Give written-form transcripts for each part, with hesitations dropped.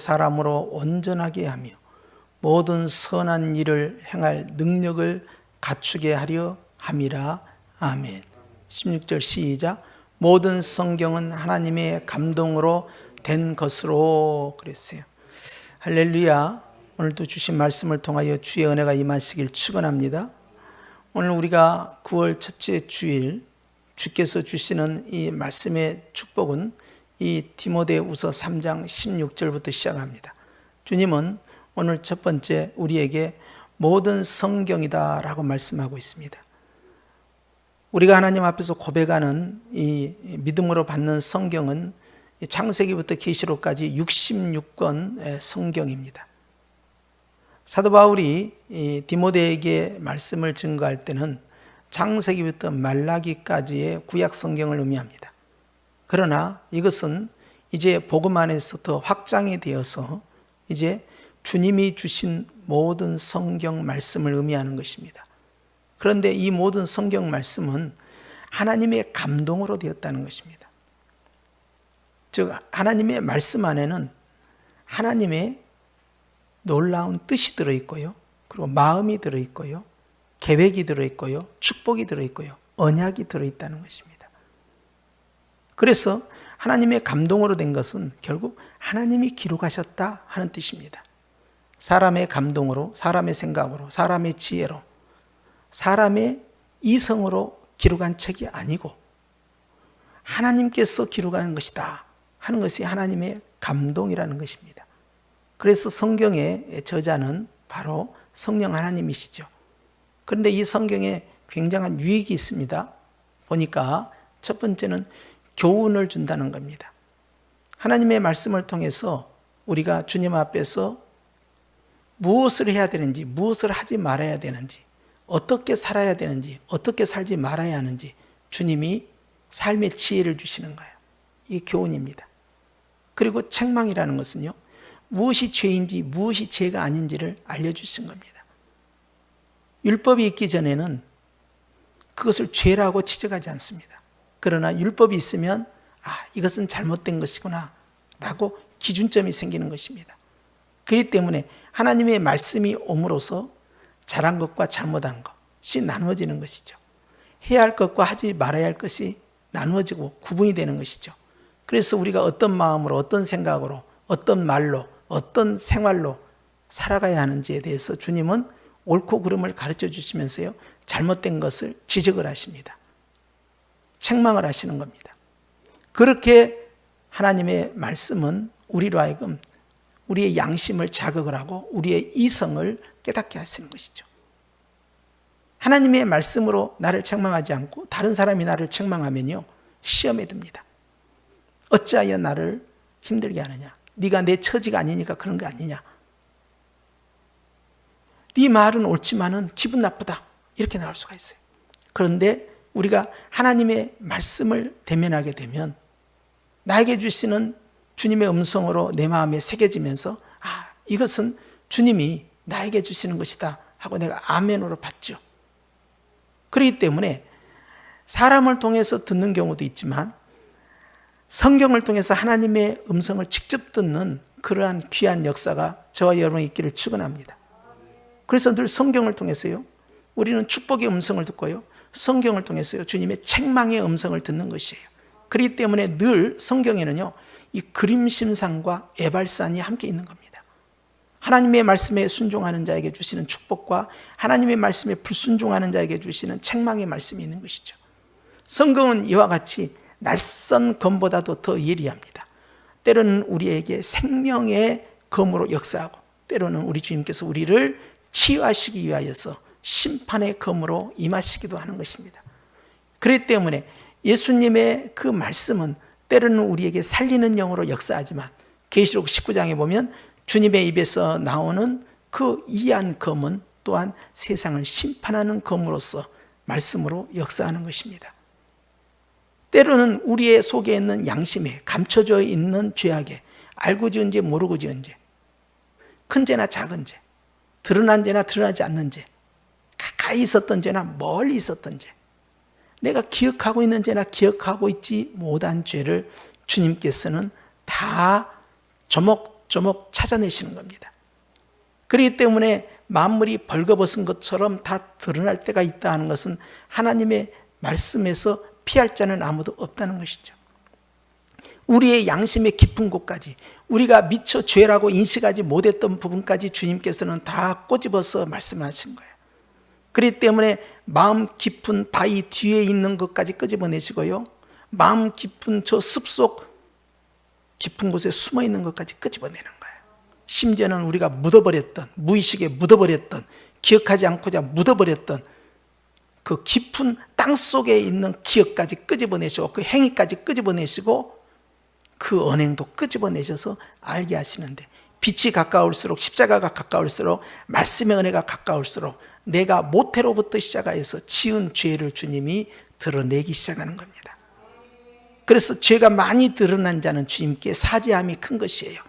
사람으로 온전하게 하며 모든 선한 일을 행할 능력을 갖추게 하려 함이라. 아멘. 16절 시작. 모든 성경은 하나님의 감동으로 된 것으로 그랬어요. 할렐루야. 오늘도 주신 말씀을 통하여 주의 은혜가 임하시길 축원합니다. 오늘 우리가 9월 첫째 주일 주께서 주시는 이 말씀의 축복은 이 디모데후서 3장 16절부터 시작합니다. 주님은 오늘 첫 번째 우리에게 모든 성경이다 라고 말씀하고 있습니다. 우리가 하나님 앞에서 고백하는 이 믿음으로 받는 성경은 창세기부터 계시록까지 66권의 성경입니다. 사도 바울이 디모데에게 말씀을 증거할 때는 창세기부터 말라기까지의 구약 성경을 의미합니다. 그러나 이것은 이제 복음 안에서 더 확장이 되어서 이제 주님이 주신 모든 성경 말씀을 의미하는 것입니다. 그런데 이 모든 성경 말씀은 하나님의 감동으로 되었다는 것입니다. 즉 하나님의 말씀 안에는 하나님의 놀라운 뜻이 들어있고요, 그리고 마음이 들어있고요, 계획이 들어있고요, 축복이 들어있고요, 언약이 들어있다는 것입니다. 그래서 하나님의 감동으로 된 것은 결국 하나님이 기록하셨다 하는 뜻입니다. 사람의 감동으로, 사람의 생각으로, 사람의 지혜로, 사람의 이성으로 기록한 책이 아니고 하나님께서 기록한 것이다 하는 것이 하나님의 감동이라는 것입니다. 그래서 성경의 저자는 바로 성령 하나님이시죠. 그런데 이 성경에 굉장한 유익이 있습니다. 보니까 첫 번째는 교훈을 준다는 겁니다. 하나님의 말씀을 통해서 우리가 주님 앞에서 무엇을 해야 되는지, 무엇을 하지 말아야 되는지, 어떻게 살아야 되는지, 어떻게 살지 말아야 하는지 주님이 삶의 지혜를 주시는 거예요. 이게 교훈입니다. 그리고 책망이라는 것은요, 무엇이 죄인지 무엇이 죄가 아닌지를 알려주신 겁니다. 율법이 있기 전에는 그것을 죄라고 지적하지 않습니다. 그러나 율법이 있으면 이것은 잘못된 것이구나 라고 기준점이 생기는 것입니다. 그렇기 때문에 하나님의 말씀이 옴으로써 잘한 것과 잘못한 것이 나누어지는 것이죠. 해야 할 것과 하지 말아야 할 것이 나누어지고 구분이 되는 것이죠. 그래서 우리가 어떤 마음으로, 어떤 생각으로, 어떤 말로, 어떤 생활로 살아가야 하는지에 대해서 주님은 옳고 그름을 가르쳐 주시면서요, 잘못된 것을 지적을 하십니다. 책망을 하시는 겁니다. 그렇게 하나님의 말씀은 우리로 하여금 우리의 양심을 자극을 하고 우리의 이성을 깨닫게 하시는 것이죠. 하나님의 말씀으로 나를 책망하지 않고 다른 사람이 나를 책망하면요, 시험에 듭니다. 어찌하여 나를 힘들게 하느냐? 네가 내 처지가 아니니까 그런 거 아니냐? 네 말은 옳지만은 기분 나쁘다. 이렇게 나올 수가 있어요. 그런데 우리가 하나님의 말씀을 대면하게 되면 나에게 주시는 주님의 음성으로 내 마음에 새겨지면서 이것은 주님이 나에게 주시는 것이다 하고 내가 아멘으로 받죠. 그렇기 때문에 사람을 통해서 듣는 경우도 있지만 성경을 통해서 하나님의 음성을 직접 듣는 그러한 귀한 역사가 저와 여러분이 있기를 축원합니다. 그래서 늘 성경을 통해서요, 우리는 축복의 음성을 듣고요, 성경을 통해서요, 주님의 책망의 음성을 듣는 것이에요. 그렇기 때문에 늘 성경에는요, 이 그림심산과 애발산이 함께 있는 겁니다. 하나님의 말씀에 순종하는 자에게 주시는 축복과 하나님의 말씀에 불순종하는 자에게 주시는 책망의 말씀이 있는 것이죠. 성경은 이와 같이 낯선 검보다도 더 예리합니다. 때로는 우리에게 생명의 검으로 역사하고 때로는 우리 주님께서 우리를 치유하시기 위하여서 심판의 검으로 임하시기도 하는 것입니다. 그렇기 때문에 예수님의 그 말씀은 때로는 우리에게 살리는 영으로 역사하지만 계시록 19장에 보면 주님의 입에서 나오는 그 이한 검은 또한 세상을 심판하는 검으로서 말씀으로 역사하는 것입니다. 때로는 우리의 속에 있는 양심에 감춰져 있는 죄악에 알고 지은 죄 모르고 지은 죄, 큰 죄나 작은 죄, 드러난 죄나 드러나지 않는 죄, 가까이 있었던 죄나 멀리 있었던 죄, 내가 기억하고 있는 죄나 기억하고 있지 못한 죄를 주님께서는 다 조목조목 찾아내시는 겁니다. 그렇기 때문에 만물이 벌거벗은 것처럼 다 드러날 때가 있다 하는 것은 하나님의 말씀에서 피할 자는 아무도 없다는 것이죠. 우리의 양심의 깊은 곳까지, 우리가 미처 죄라고 인식하지 못했던 부분까지 주님께서는 다 꼬집어서 말씀하신 거예요. 그렇기 때문에 마음 깊은 바위 뒤에 있는 것까지 끄집어내시고요, 마음 깊은 저 습속 깊은 곳에 숨어 있는 것까지 끄집어내는 거예요. 심지어는 우리가 묻어버렸던, 무의식에 묻어버렸던, 기억하지 않고자 묻어버렸던 그 깊은 땅 속에 있는 기억까지 끄집어내시고, 그 행위까지 끄집어내시고, 그 언행도 끄집어내셔서 알게 하시는데, 빛이 가까울수록, 십자가가 가까울수록, 말씀의 은혜가 가까울수록 내가 모태로부터 시작하여서 지은 죄를 주님이 드러내기 시작하는 겁니다. 그래서 죄가 많이 드러난 자는 주님께 사죄함이 큰 것이에요.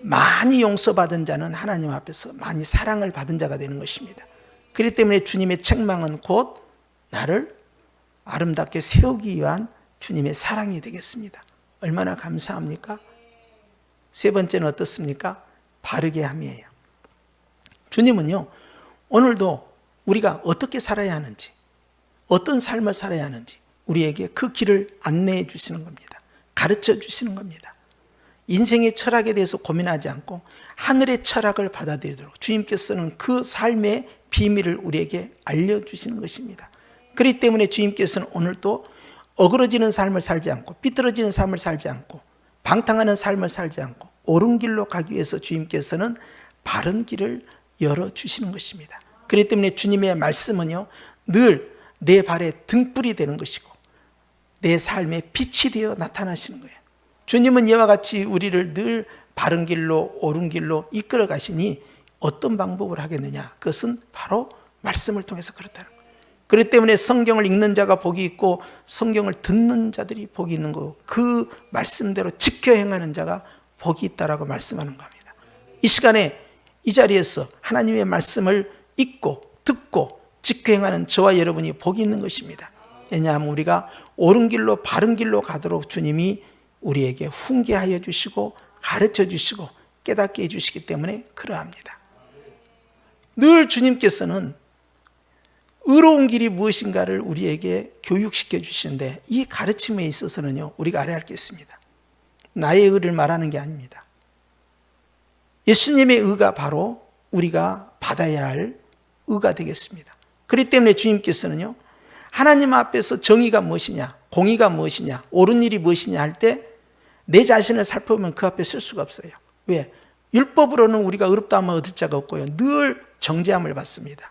많이 용서받은 자는 하나님 앞에서 많이 사랑을 받은 자가 되는 것입니다. 그렇기 때문에 주님의 책망은 곧 나를 아름답게 세우기 위한 주님의 사랑이 되겠습니다. 얼마나 감사합니까? 세 번째는 어떻습니까? 바르게 함이에요. 주님은요, 오늘도 우리가 어떻게 살아야 하는지, 어떤 삶을 살아야 하는지 우리에게 그 길을 안내해 주시는 겁니다. 가르쳐 주시는 겁니다. 인생의 철학에 대해서 고민하지 않고 하늘의 철학을 받아들이도록 주님께서는 그 삶의 비밀을 우리에게 알려주시는 것입니다. 그렇기 때문에 주님께서는 오늘도 어그러지는 삶을 살지 않고, 삐뚤어지는 삶을 살지 않고, 방탕하는 삶을 살지 않고 옳은 길로 가기 위해서 주님께서는 바른 길을 열어주시는 것입니다. 그렇기 때문에 주님의 말씀은요, 늘 내 발의 등불이 되는 것이고 내 삶의 빛이 되어 나타나시는 거예요. 주님은 이와 같이 우리를 늘 바른 길로, 옳은 길로 이끌어 가시니 어떤 방법을 하겠느냐? 그것은 바로 말씀을 통해서 그렇다는 거예요. 그렇기 때문에 성경을 읽는 자가 복이 있고 성경을 듣는 자들이 복이 있는 거고, 그 말씀대로 지켜 행하는 자가 복이 있다라고 말씀하는 겁니다. 이 시간에 이 자리에서 하나님의 말씀을 읽고 듣고 지켜 행하는 저와 여러분이 복이 있는 것입니다. 왜냐하면 우리가 옳은 길로, 바른 길로 가도록 주님이 우리에게 훈계하여 주시고 가르쳐 주시고 깨닫게 해주시기 때문에 그러합니다. 늘 주님께서는 의로운 길이 무엇인가를 우리에게 교육시켜 주시는데, 이 가르침에 있어서는요, 우리가 알아야 할 게 있습니다. 나의 의를 말하는 게 아닙니다. 예수님의 의가 바로 우리가 받아야 할 의가 되겠습니다. 그렇기 때문에 주님께서는요, 하나님 앞에서 정의가 무엇이냐, 공의가 무엇이냐, 옳은 일이 무엇이냐 할 때 내 자신을 살펴보면 그 앞에 쓸 수가 없어요. 왜? 율법으로는 우리가 의롭다함을 얻을 자가 없고요, 늘 정죄함을 받습니다.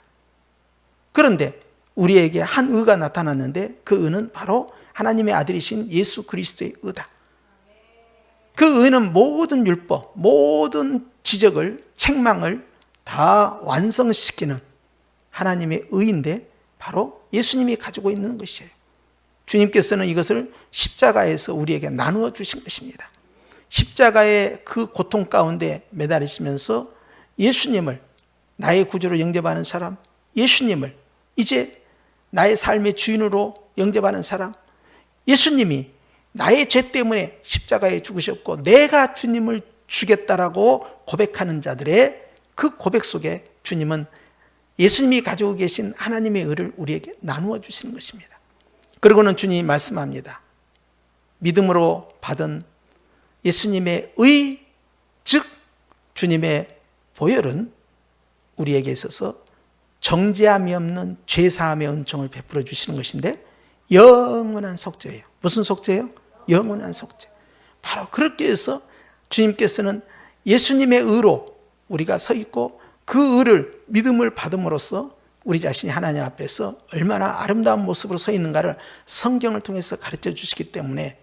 그런데 우리에게 한 의가 나타났는데 그 의는 바로 하나님의 아들이신 예수 그리스도의 의다. 그 의는 모든 율법, 모든 지적을, 책망을 다 완성시키는 하나님의 의인데 바로 예수님이 가지고 있는 것이에요. 주님께서는 이것을 십자가에서 우리에게 나누어 주신 것입니다. 십자가의 그 고통 가운데 매달리시면서 예수님을 나의 구주로 영접하는 사람, 예수님을 이제 나의 삶의 주인으로 영접하는 사람, 예수님이 나의 죄 때문에 십자가에 죽으셨고 내가 주님을 주겠다라고 고백하는 자들의 그 고백 속에 주님은 예수님이 가지고 계신 하나님의 의를 우리에게 나누어 주시는 것입니다. 그리고는 주님이 말씀합니다. 믿음으로 받은 예수님의 의, 즉 주님의 보혈은 우리에게 있어서 정죄함이 없는 죄사함의 은총을 베풀어 주시는 것인데, 영원한 속죄예요. 무슨 속죄예요? 영원한 속죄. 바로 그렇게 해서 주님께서는 예수님의 의로 우리가 서 있고 그 의를, 믿음을 받음으로써 우리 자신이 하나님 앞에서 얼마나 아름다운 모습으로 서 있는가를 성경을 통해서 가르쳐 주시기 때문에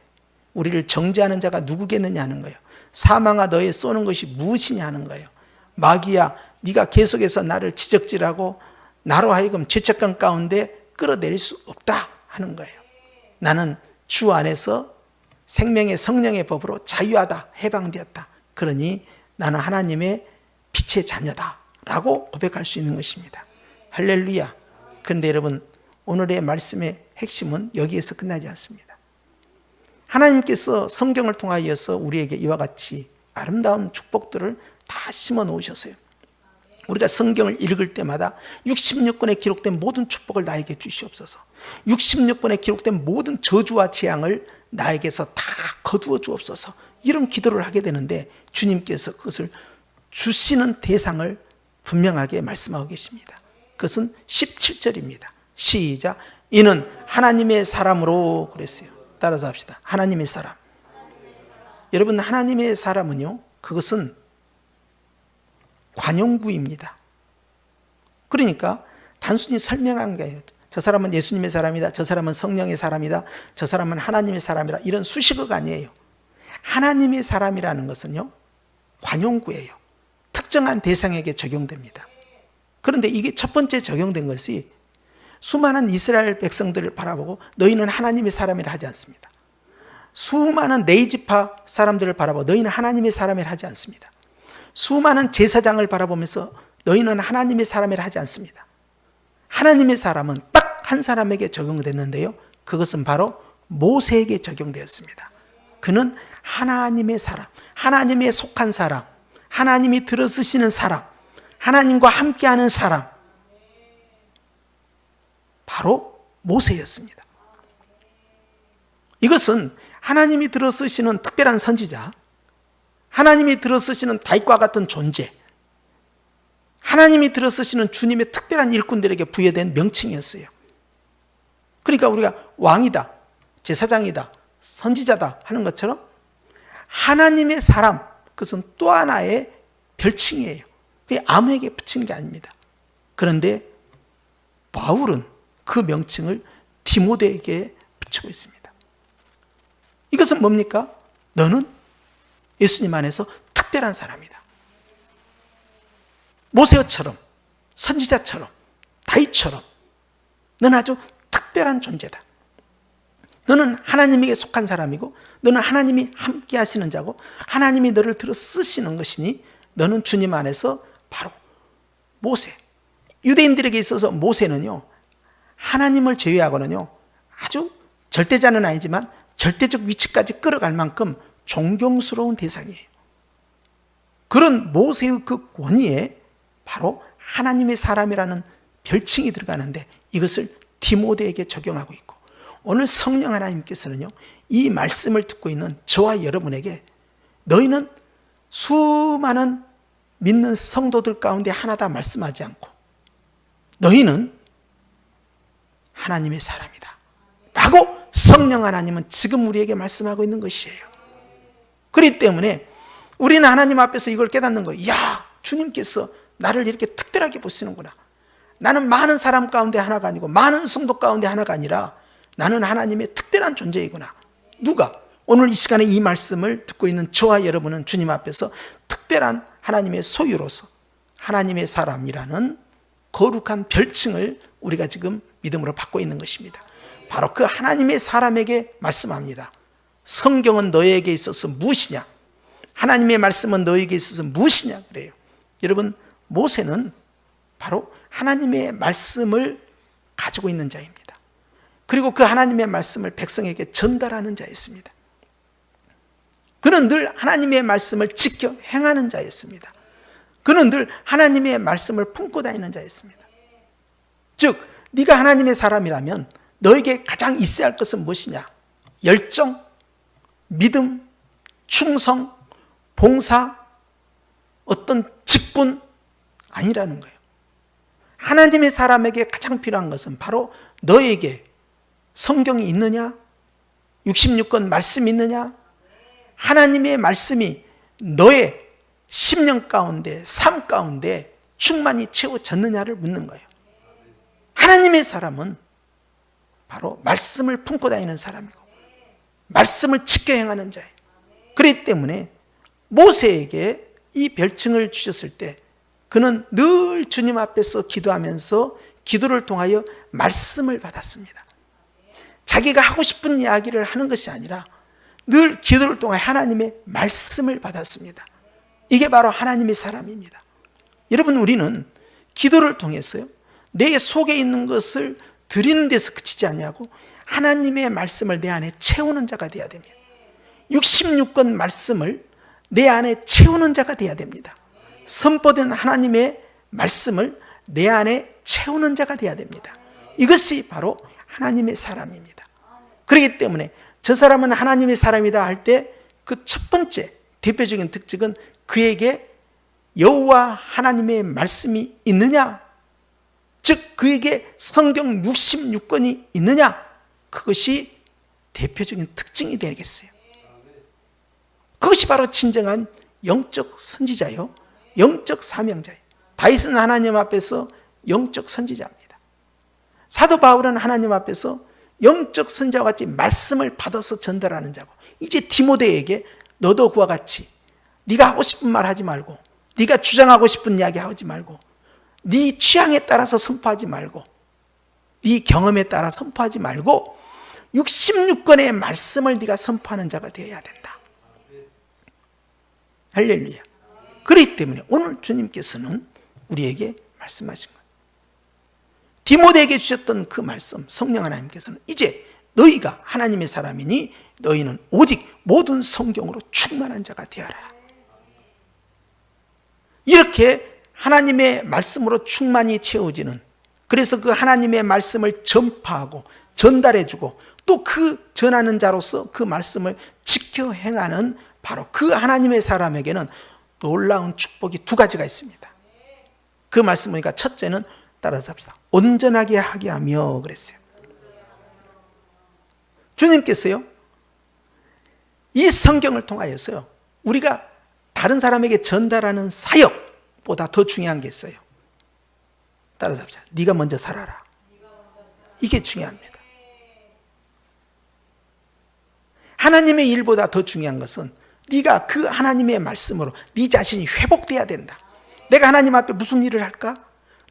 우리를 정죄하는 자가 누구겠느냐 하는 거예요. 사망아 너의 쏘는 것이 무엇이냐 하는 거예요. 마귀야 네가 계속해서 나를 지적질하고 나로 하여금 죄책감 가운데 끌어내릴 수 없다 하는 거예요. 나는 주 안에서 생명의 성령의 법으로 자유하다, 해방되었다. 그러니 나는 하나님의 빛의 자녀다 라고 고백할 수 있는 것입니다. 할렐루야. 그런데 여러분, 오늘의 말씀의 핵심은 여기에서 끝나지 않습니다. 하나님께서 성경을 통하여서 우리에게 이와 같이 아름다운 축복들을 다 심어 놓으셨어요. 우리가 성경을 읽을 때마다 66권에 기록된 모든 축복을 나에게 주시옵소서, 66권에 기록된 모든 저주와 재앙을 나에게서 다 거두어 주옵소서, 이런 기도를 하게 되는데 주님께서 그것을 주시는 대상을 분명하게 말씀하고 계십니다. 그것은 17절입니다. 시작. 이는 하나님의 사람으로 그랬어요. 따라서 합시다. 하나님의 사람. 여러분, 하나님의 사람은요, 그것은 관용구입니다. 그러니까 단순히 설명한 거예요. 저 사람은 예수님의 사람이다, 저 사람은 성령의 사람이다, 저 사람은 하나님의 사람이다, 이런 수식어가 아니에요. 하나님의 사람이라는 것은요, 관용구예요. 특정한 대상에게 적용됩니다. 그런데 이게 첫 번째 적용된 것이 수많은 이스라엘 백성들을 바라보고 너희는 하나님의 사람이라 하지 않습니다. 수많은 네이지파 사람들을 바라보고 너희는 하나님의 사람이라 하지 않습니다. 수많은 제사장을 바라보면서 너희는 하나님의 사람이라 하지 않습니다. 하나님의 사람은 딱 한 사람에게 적용됐는데요, 그것은 바로 모세에게 적용되었습니다. 그는 하나님의 사람, 하나님에 속한 사람, 하나님이 들어쓰시는 사람, 하나님과 함께하는 사람, 바로 모세였습니다. 이것은 하나님이 들어쓰시는 특별한 선지자, 하나님이 들어쓰시는 다윗과 같은 존재, 하나님이 들어쓰시는 주님의 특별한 일꾼들에게 부여된 명칭이었어요. 그러니까 우리가 왕이다, 제사장이다, 선지자다 하는 것처럼 하나님의 사람, 그것은 또 하나의 별칭이에요. 그게 아무에게 붙인 게 아닙니다. 그런데 바울은 그 명칭을 디모데에게 붙이고 있습니다. 이것은 뭡니까? 너는 예수님 안에서 특별한 사람이다. 모세처럼, 선지자처럼, 다윗처럼 너는 아주 특별한 존재다. 너는 하나님에게 속한 사람이고, 너는 하나님이 함께 하시는 자고, 하나님이 너를 들어 쓰시는 것이니 너는 주님 안에서 바로 모세. 유대인들에게 있어서 모세는요, 하나님을 제외하고는요, 아주 절대자는 아니지만 절대적 위치까지 끌어갈 만큼 존경스러운 대상이에요. 그런 모세의 그 권위에 바로 하나님의 사람이라는 별칭이 들어가는데 이것을 디모데에게 적용하고 있고, 오늘 성령 하나님께서는요, 이 말씀을 듣고 있는 저와 여러분에게 너희는 수많은 믿는 성도들 가운데 하나다 말씀하지 않고 너희는 하나님의 사람이다 라고 성령 하나님은 지금 우리에게 말씀하고 있는 것이에요. 그렇기 때문에 우리는 하나님 앞에서 이걸 깨닫는 거예요. 야, 주님께서 나를 이렇게 특별하게 보시는구나. 나는 많은 사람 가운데 하나가 아니고 많은 성도 가운데 하나가 아니라 나는 하나님의 특별한 존재이구나. 누가? 오늘 이 시간에 이 말씀을 듣고 있는 저와 여러분은 주님 앞에서 특별한 하나님의 소유로서 하나님의 사람이라는 거룩한 별칭을 우리가 지금 믿음으로 받고 있는 것입니다. 바로 그 하나님의 사람에게 말씀합니다. 성경은 너에게 있어서 무엇이냐? 하나님의 말씀은 너에게 있어서 무엇이냐? 그래요. 여러분, 모세는 바로 하나님의 말씀을 가지고 있는 자입니다. 그리고 그 하나님의 말씀을 백성에게 전달하는 자였습니다. 그는 늘 하나님의 말씀을 지켜 행하는 자였습니다. 그는 늘 하나님의 말씀을 품고 다니는 자였습니다. 즉, 네가 하나님의 사람이라면 너에게 가장 있어야 할 것은 무엇이냐? 열정, 믿음, 충성, 봉사, 어떤 직분 아니라는 거예요. 하나님의 사람에게 가장 필요한 것은 바로 너에게 성경이 있느냐? 66권 말씀이 있느냐? 하나님의 말씀이 너의 심령 가운데, 삶 가운데 충만히 채워졌느냐를 묻는 거예요. 하나님의 사람은 바로 말씀을 품고 다니는 사람이고 말씀을 지켜 행하는 자예요. 그렇기 때문에 모세에게 이 별칭을 주셨을 때 그는 늘 주님 앞에서 기도하면서 기도를 통하여 말씀을 받았습니다. 자기가 하고 싶은 이야기를 하는 것이 아니라 늘 기도를 통해 하나님의 말씀을 받았습니다. 이게 바로 하나님의 사람입니다. 여러분, 우리는 기도를 통해서요, 내 속에 있는 것을 드리는 데서 그치지 아니하고 하나님의 말씀을 내 안에 채우는 자가 되어야 됩니다. 66권 말씀을 내 안에 채우는 자가 되어야 됩니다. 선포된 하나님의 말씀을 내 안에 채우는 자가 되어야 됩니다. 이것이 바로 하나님의 사람입니다. 그렇기 때문에 저 사람은 하나님의 사람이다 할 때 그 첫 번째 대표적인 특징은 그에게 여호와 하나님의 말씀이 있느냐, 즉 그에게 성경 66권이 있느냐, 그것이 대표적인 특징이 되겠어요. 그것이 바로 진정한 영적 선지자요, 영적 사명자예요. 다윗은 하나님 앞에서 영적 선지자입니다. 사도 바울은 하나님 앞에서 영적 선지자와 같이 말씀을 받아서 전달하는 자고, 이제 디모데에게 너도 그와 같이 네가 하고 싶은 말 하지 말고, 네가 주장하고 싶은 이야기 하지 말고, 네 취향에 따라서 선포하지 말고, 네 경험에 따라 선포하지 말고 66권의 말씀을 네가 선포하는 자가 되어야 된다. 할렐루야. 그렇기 때문에 오늘 주님께서는 우리에게 말씀하신 거예요. 디모데에게 주셨던 그 말씀, 성령 하나님께서는 이제 너희가 하나님의 사람이니 너희는 오직 모든 성경으로 충만한 자가 되어라. 이렇게 하나님의 말씀으로 충만히 채워지는, 그래서 그 하나님의 말씀을 전파하고 전달해주고 또 그 전하는 자로서 그 말씀을 지켜 행하는 바로 그 하나님의 사람에게는 놀라운 축복이 두 가지가 있습니다. 그 말씀 보니까 첫째는 따라서 합시다. 온전하게 하게 하며 그랬어요. 주님께서요, 이 성경을 통하여서요, 우리가 다른 사람에게 전달하는 사역보다 더 중요한 게 있어요. 따라서 합시다. 네가 먼저 살아라. 이게 중요합니다. 하나님의 일보다 더 중요한 것은 네가 그 하나님의 말씀으로 네 자신이 회복돼야 된다. 내가 하나님 앞에 무슨 일을 할까?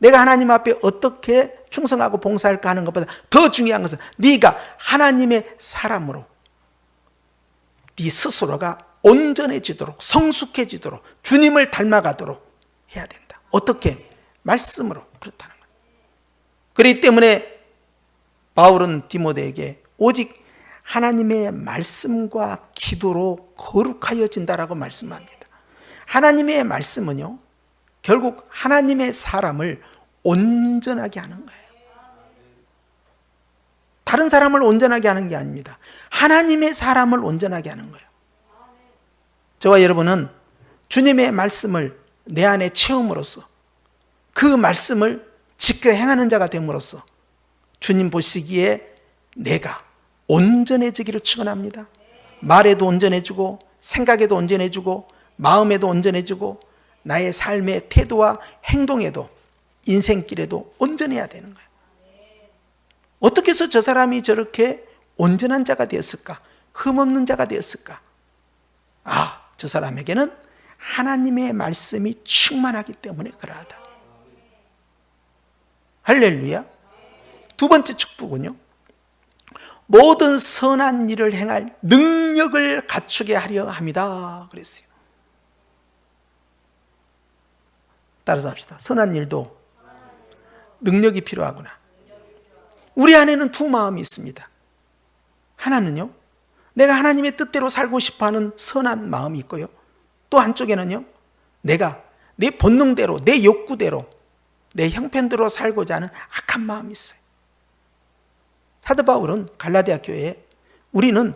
내가 하나님 앞에 어떻게 충성하고 봉사할까 하는 것보다 더 중요한 것은 네가 하나님의 사람으로 네 스스로가 온전해지도록, 성숙해지도록, 주님을 닮아가도록 해야 된다. 어떻게? 말씀으로. 그렇다는 거예요. 그렇기 때문에 바울은 디모데에게 오직 하나님의 말씀과 기도로 거룩하여진다라고 말씀합니다. 하나님의 말씀은요, 결국 하나님의 사람을 온전하게 하는 거예요. 다른 사람을 온전하게 하는 게 아닙니다. 하나님의 사람을 온전하게 하는 거예요. 저와 여러분은 주님의 말씀을 내 안에 채움으로써, 그 말씀을 지켜 행하는 자가 됨으로써 주님 보시기에 내가 온전해지기를 축원합니다. 말에도 온전해지고, 생각에도 온전해지고, 마음에도 온전해지고, 나의 삶의 태도와 행동에도, 인생길에도 온전해야 되는 거예요. 어떻게 해서 저 사람이 저렇게 온전한 자가 되었을까? 흠없는 자가 되었을까? 아, 저 사람에게는 하나님의 말씀이 충만하기 때문에 그러하다. 할렐루야. 두 번째 축복은요, 모든 선한 일을 행할 능력을 갖추게 하려 합니다. 그랬어요. 따라서 합시다. 선한 일도 능력이 필요하구나. 우리 안에는 두 마음이 있습니다. 하나는요, 내가 하나님의 뜻대로 살고 싶어하는 선한 마음이 있고요, 또 한쪽에는요, 내가 내 본능대로, 내 욕구대로, 내 형편대로 살고자 하는 악한 마음이 있어요. 사도 바울은 갈라디아 교회에 우리는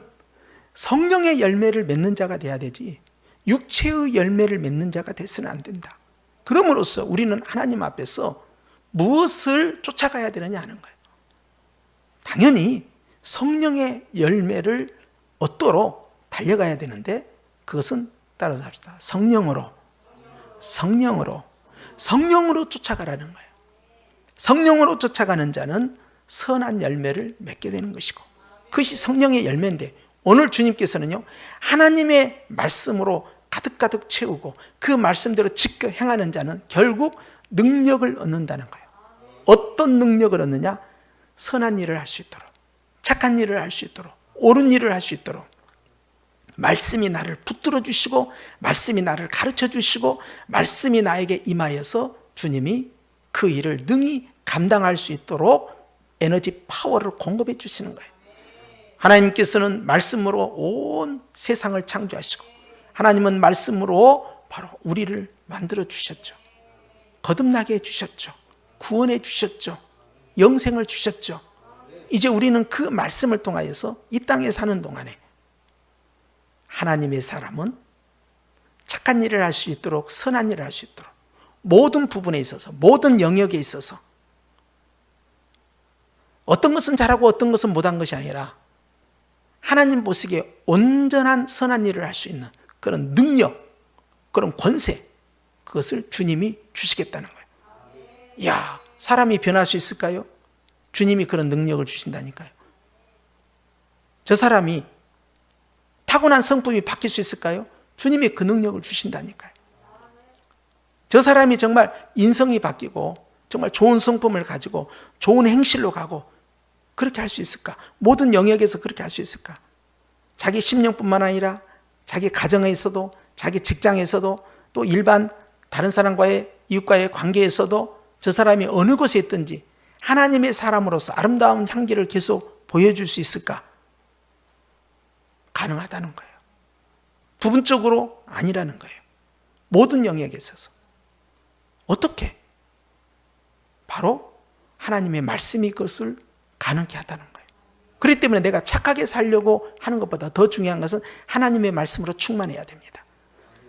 성령의 열매를 맺는 자가 돼야 되지 육체의 열매를 맺는 자가 돼서는 안 된다. 그럼으로써 우리는 하나님 앞에서 무엇을 쫓아가야 되느냐 하는 거예요. 당연히 성령의 열매를 얻도록 달려가야 되는데, 그것은 따라서 합시다. 성령으로 쫓아가라는 거예요. 성령으로 쫓아가는 자는 선한 열매를 맺게 되는 것이고, 그것이 성령의 열매인데, 오늘 주님께서는요, 하나님의 말씀으로 가득가득 채우고 그 말씀대로 지켜 행하는 자는 결국 능력을 얻는다는 거예요. 어떤 능력을 얻느냐? 선한 일을 할 수 있도록, 착한 일을 할 수 있도록, 옳은 일을 할 수 있도록 말씀이 나를 붙들어 주시고, 말씀이 나를 가르쳐 주시고, 말씀이 나에게 임하여서 주님이 그 일을 능히 감당할 수 있도록 에너지 파워를 공급해 주시는 거예요. 하나님께서는 말씀으로 온 세상을 창조하시고 하나님은 말씀으로 바로 우리를 만들어 주셨죠. 거듭나게 해주셨죠. 구원해 주셨죠. 영생을 주셨죠. 이제 우리는 그 말씀을 통하여서 이 땅에 사는 동안에 하나님의 사람은 착한 일을 할 수 있도록, 선한 일을 할 수 있도록 모든 부분에 있어서, 모든 영역에 있어서 어떤 것은 잘하고 어떤 것은 못한 것이 아니라 하나님 보시기에 온전한 선한 일을 할 수 있는 그런 능력, 그런 권세, 그것을 주님이 주시겠다는 거예요. 이야, 사람이 변할 수 있을까요? 주님이 그런 능력을 주신다니까요. 저 사람이 타고난 성품이 바뀔 수 있을까요? 주님이 그 능력을 주신다니까요. 저 사람이 정말 인성이 바뀌고 정말 좋은 성품을 가지고 좋은 행실로 가고 그렇게 할 수 있을까? 모든 영역에서 그렇게 할 수 있을까? 자기 심령뿐만 아니라 자기 가정에서도, 자기 직장에서도, 또 일반 다른 사람과의, 이웃과의 관계에서도 저 사람이 어느 곳에 있든지 하나님의 사람으로서 아름다운 향기를 계속 보여줄 수 있을까? 가능하다는 거예요. 부분적으로 아니라는 거예요. 모든 영역에 있어서. 어떻게? 바로 하나님의 말씀이 그것을 가능케 하다는 거예요. 그렇기 때문에 내가 착하게 살려고 하는 것보다 더 중요한 것은 하나님의 말씀으로 충만해야 됩니다.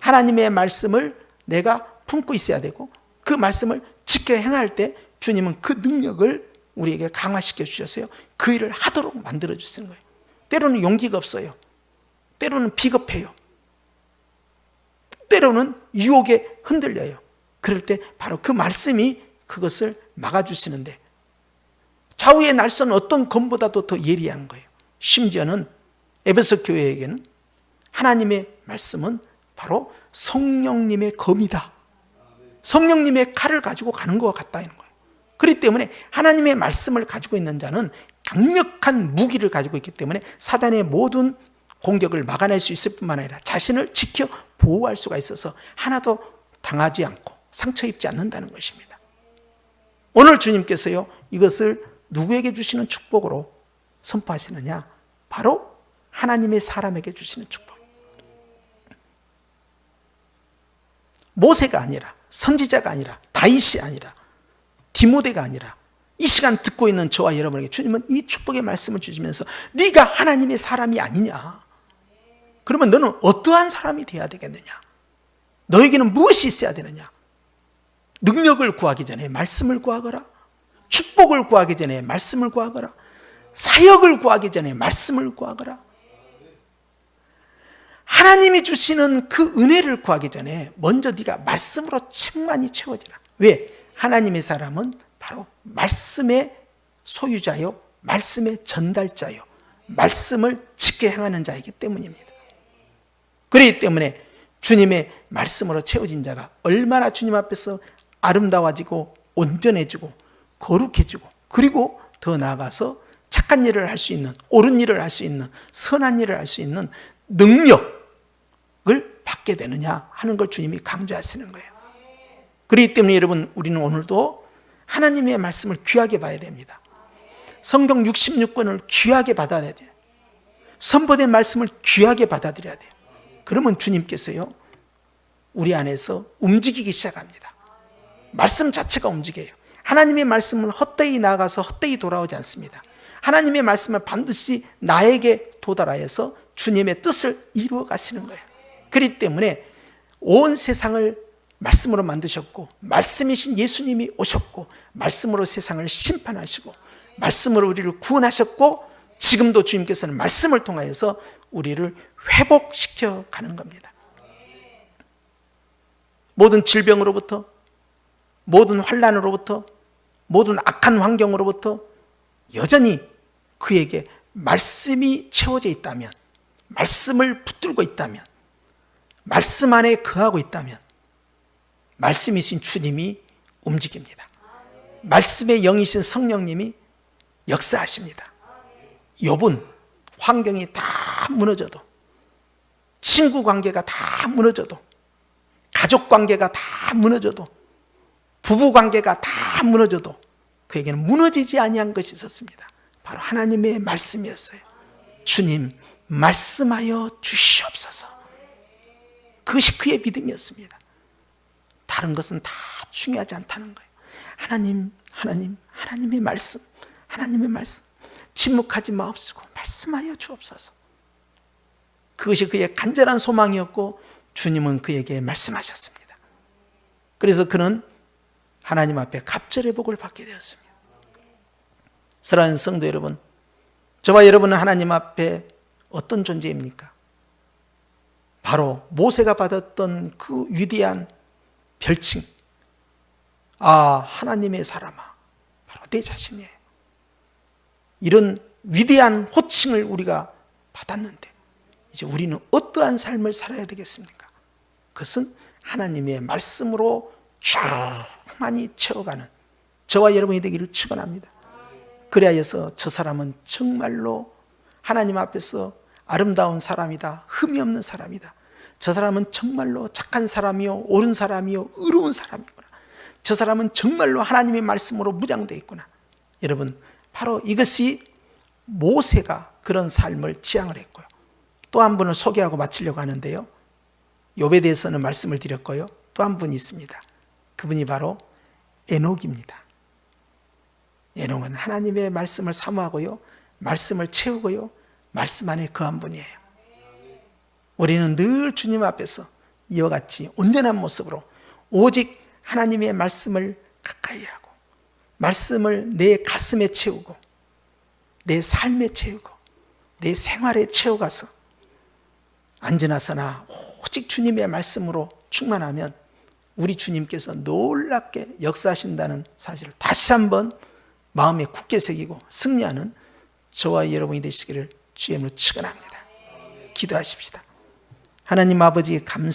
하나님의 말씀을 내가 품고 있어야 되고 그 말씀을 지켜 행할 때 주님은 그 능력을 우리에게 강화시켜 주셔서요, 그 일을 하도록 만들어 주시는 거예요. 때로는 용기가 없어요. 때로는 비겁해요. 때로는 유혹에 흔들려요. 그럴 때 바로 그 말씀이 그것을 막아주시는데, 좌우의 날선 어떤 검보다도 더 예리한 거예요. 심지어는 에베소 교회에게는 하나님의 말씀은 바로 성령님의 검이다, 성령님의 칼을 가지고 가는 것과 같다는 거예요. 그렇기 때문에 하나님의 말씀을 가지고 있는 자는 강력한 무기를 가지고 있기 때문에 사단의 모든 공격을 막아낼 수 있을 뿐만 아니라 자신을 지켜 보호할 수가 있어서 하나도 당하지 않고 상처 입지 않는다는 것입니다. 오늘 주님께서요, 이것을 누구에게 주시는 축복으로 선포하시느냐? 바로 하나님의 사람에게 주시는 축복. 모세가 아니라, 선지자가 아니라, 다윗이 아니라, 디모데가 아니라 이 시간 듣고 있는 저와 여러분에게 주님은 이 축복의 말씀을 주시면서 네가 하나님의 사람이 아니냐? 그러면 너는 어떠한 사람이 되어야 되겠느냐? 너에게는 무엇이 있어야 되느냐? 능력을 구하기 전에 말씀을 구하거라. 축복을 구하기 전에 말씀을 구하거라. 사역을 구하기 전에 말씀을 구하거라. 하나님이 주시는 그 은혜를 구하기 전에 먼저 네가 말씀으로 충만히 채워지라. 왜? 하나님의 사람은 바로 말씀의 소유자요, 말씀의 전달자요, 말씀을 지켜 행하는 자이기 때문입니다. 그렇기 때문에 주님의 말씀으로 채워진 자가 얼마나 주님 앞에서 아름다워지고 온전해지고 거룩해지고, 그리고 더 나아가서 착한 일을 할 수 있는, 옳은 일을 할 수 있는, 선한 일을 할 수 있는 능력을 받게 되느냐 하는 걸 주님이 강조하시는 거예요. 그렇기 때문에 여러분, 우리는 오늘도 하나님의 말씀을 귀하게 봐야 됩니다. 성경 66권을 귀하게 받아들여야 돼요. 선포된 말씀을 귀하게 받아들여야 돼요. 그러면 주님께서요, 우리 안에서 움직이기 시작합니다. 말씀 자체가 움직여요. 하나님의 말씀은 헛되이 나가서 헛되이 돌아오지 않습니다. 하나님의 말씀은 반드시 나에게 도달하여서 주님의 뜻을 이루어 가시는 거예요. 그렇기 때문에 온 세상을 말씀으로 만드셨고, 말씀이신 예수님이 오셨고, 말씀으로 세상을 심판하시고, 말씀으로 우리를 구원하셨고, 지금도 주님께서는 말씀을 통하여서 우리를 회복시켜 가는 겁니다. 모든 질병으로부터, 모든 환난으로부터, 모든 악한 환경으로부터 여전히 그에게 말씀이 채워져 있다면, 말씀을 붙들고 있다면, 말씀 안에 거하고 있다면 말씀이신 주님이 움직입니다. 말씀의 영이신 성령님이 역사하십니다. 욥은 환경이 다 무너져도, 친구 관계가 다 무너져도, 가족 관계가 다 무너져도, 부부 관계가 다 무너져도 그에게는 무너지지 아니한 것이 있었습니다. 바로 하나님의 말씀이었어요. 주님, 말씀하여 주시옵소서. 그것이 그의 믿음이었습니다. 다른 것은 다 중요하지 않다는 거예요. 하나님의 말씀, 하나님의 말씀, 침묵하지 마옵시고 말씀하여 주옵소서. 그것이 그의 간절한 소망이었고 주님은 그에게 말씀하셨습니다. 그래서 그는 하나님 앞에 갑절의 복을 받게 되었습니다. 사랑하는 성도 여러분, 저와 여러분은 하나님 앞에 어떤 존재입니까? 바로 모세가 받았던 그 위대한 별칭, 하나님의 사람아, 바로 내 자신이에요. 이런 위대한 호칭을 우리가 받았는데 이제 우리는 어떠한 삶을 살아야 되겠습니까? 그것은 하나님의 말씀으로 충만히 채워가는 저와 여러분이 되기를 축원합니다. 그래야해서 저 사람은 정말로 하나님 앞에서 아름다운 사람이다, 흠이 없는 사람이다, 저 사람은 정말로 착한 사람이요, 옳은 사람이요, 의로운 사람이구나, 저 사람은 정말로 하나님의 말씀으로 무장되어 있구나. 여러분, 바로 이것이 모세가 그런 삶을 지향을 했고요. 또 한 분을 소개하고 마치려고 하는데요, 욥에 대해서는 말씀을 드렸고요, 또 한 분이 있습니다. 그분이 바로 에녹입니다. 에녹은 하나님의 말씀을 사모하고요, 말씀을 채우고요, 말씀 안에 거한 분이에요. 우리는 늘 주님 앞에서 이와 같이 온전한 모습으로 오직 하나님의 말씀을 가까이 하고 말씀을 내 가슴에 채우고 내 삶에 채우고 내 생활에 채워가서 안전하서나 오직 주님의 말씀으로 충만하면 우리 주님께서 놀랍게 역사하신다는 사실을 다시 한번 마음에 굳게 새기고 승리하는 저와 여러분이 되시기를 주의 이름으로 축원합니다. 기도하십시다. 하나님 아버지, 감사합니다.